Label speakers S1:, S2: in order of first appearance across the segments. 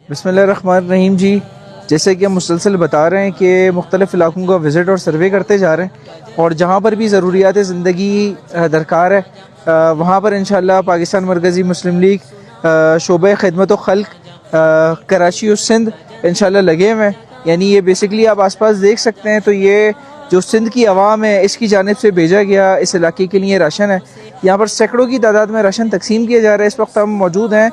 S1: بسم اللہ الرحمن الرحیم جی، جیسے کہ ہم مسلسل بتا رہے ہیں کہ مختلف علاقوں کا وزٹ اور سروے کرتے جا رہے ہیں، اور جہاں پر بھی ضروریات زندگی درکار ہے وہاں پر انشاءاللہ پاکستان مرکزی مسلم لیگ شعبہ خدمت و خلق کراچی اور سندھ انشاءاللہ لگے ہوئے ہیں۔ یعنی یہ بیسکلی آپ آس پاس دیکھ سکتے ہیں، تو یہ جو سندھ کی عوام ہے اس کی جانب سے بھیجا گیا اس علاقے کے لیے راشن ہے۔ یہاں پر سینکڑوں کی تعداد میں راشن تقسیم کیا جا رہا ہے۔ اس وقت ہم موجود ہیں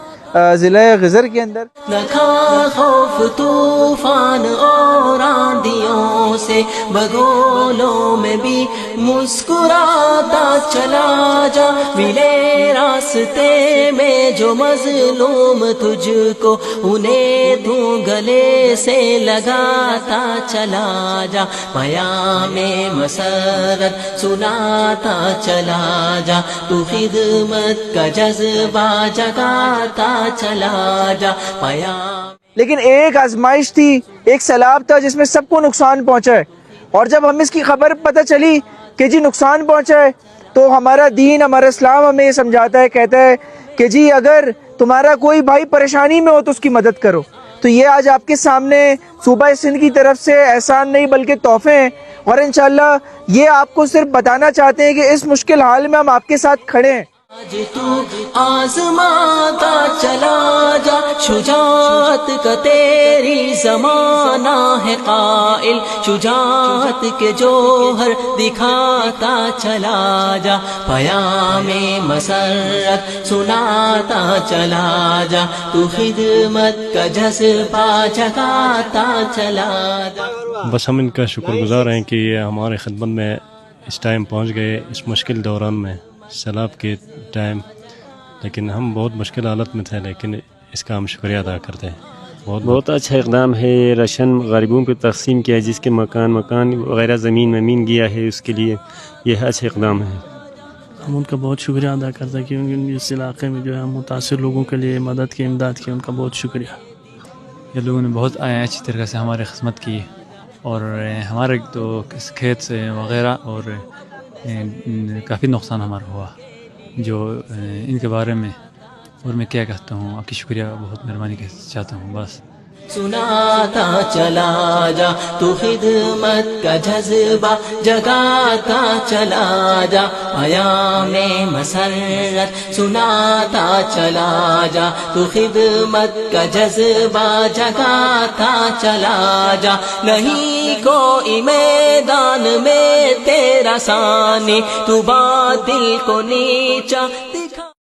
S1: ضلع غزر کے اندر۔
S2: نہ کھا خوف طوفان اور آندھیوں سے، بگولوں میں بھی مسکراتا چلا جا، ملے راستے میں جو مظلوم تجھ کو، انہیں تو گلے سے لگاتا چلا جا، پیام مسرت سناتا چلا جا، تو خدمت کا جذبہ جگاتا چلا جا، پیام۔
S1: لیکن ایک آزمائش تھی، ایک سیلاب تھا جس میں سب کو نقصان پہنچا ہے، اور جب ہم اس کی خبر پتہ چلی کہ جی نقصان پہنچا ہے، تو ہمارا دین، ہمارا اسلام ہمیں یہ سمجھاتا ہے، کہتا ہے کہ جی اگر تمہارا کوئی بھائی پریشانی میں ہو تو اس کی مدد کرو۔ تو یہ آج آپ کے سامنے صوبہ سندھ کی طرف سے احسان نہیں بلکہ تحفے ہیں، اور انشاءاللہ یہ آپ کو صرف بتانا چاہتے ہیں کہ اس مشکل حال میں ہم آپ کے ساتھ کھڑے ہیں۔
S2: آج تو آزماتا چلا جا، شجاعت کا تیری زمانہ ہے قائل، شجاعت کے جوہر دکھاتا چلا جا، پیام مسرت سناتا چلا جا، تو خدمت کا جذبہ جگاتا چلا جا۔
S3: بس ہم ان کا شکر گزار ہیں کہ یہ ہمارے خدمت میں اس ٹائم پہنچ گئے، اس مشکل دوران میں، سیلاب کے ٹائم، لیکن ہم بہت مشکل حالت میں تھے، لیکن اس کا ہم شکریہ ادا کرتے ہیں۔
S4: بہت اچھا اقدام ہے، یہ راشن غریبوں پہ تقسیم کیا ہے، جس کے مکان وغیرہ زمین گیا ہے، اس کے لیے یہ اچھا اقدام ہے۔
S5: ہم ان کا بہت شکریہ ادا کرتے ہیں کیونکہ اس علاقے میں جو ہے متاثر لوگوں کے لیے مدد کی، امداد کی، ان کا بہت شکریہ۔
S6: یہ لوگوں نے بہت اچھی طریقے سے ہماری خدمت کی، اور ہمارے تو کھیت سے وغیرہ اور کافی نقصان ہمارا ہوا، جو ان کے بارے میں اور میں کیا کہتا ہوں، آپ کی شکریہ بہت مہربانی چاہتا ہوں۔ بس
S2: سناتا چلا جا، تو خدمت کا جذبہ جگاتا چلا جا، پیام مسرت سناتا چلا جا، تو خدمت کا جذبہ جگاتا چلا جا، نہیں کوئی میدان میں تیرا ثانی، تو باطل کو نیچا